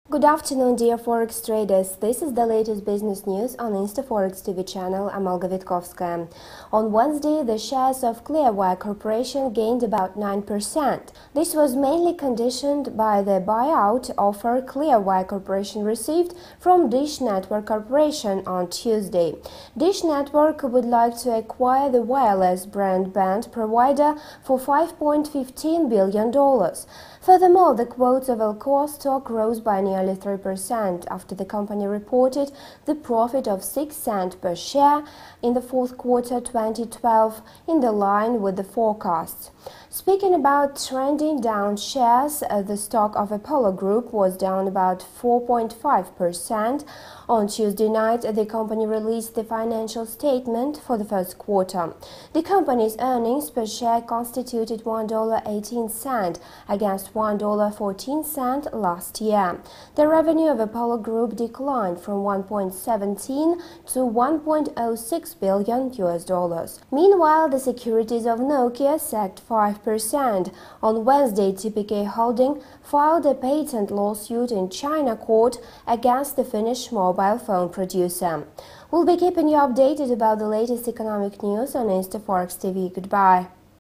Good afternoon, dear Forex traders. This is the latest business news on InstaForex TV channel. I'm Olga Vitkovskaya. On Wednesday, the shares of Clearwire Corporation gained about 9%. This was mainly conditioned by the buyout offer Clearwire Corporation received from Dish Network Corporation on Tuesday. Dish Network would like to acquire the wireless broadband provider for $5.15 billion. Furthermore, the quotes of Alcoa stock rose by nearly 3% after the company reported the profit of 6 cents per share in the fourth quarter 2012, in the line with the forecasts. Speaking about trending down shares, the stock of Apollo Group was down about 4.5%. On Tuesday night, the company released the financial statement for the first quarter. The company's earnings per share constituted $1.18 against $1.14 last year. The revenue of Apollo Group declined from $1.17 to $1.06 billion. Meanwhile, the securities of Nokia sagged 5%. On Wednesday, TPK Holding filed a patent lawsuit in China court against the Finnish mobile phone producer. We'll be keeping you updated about the latest economic news on InstaForex TV. Goodbye.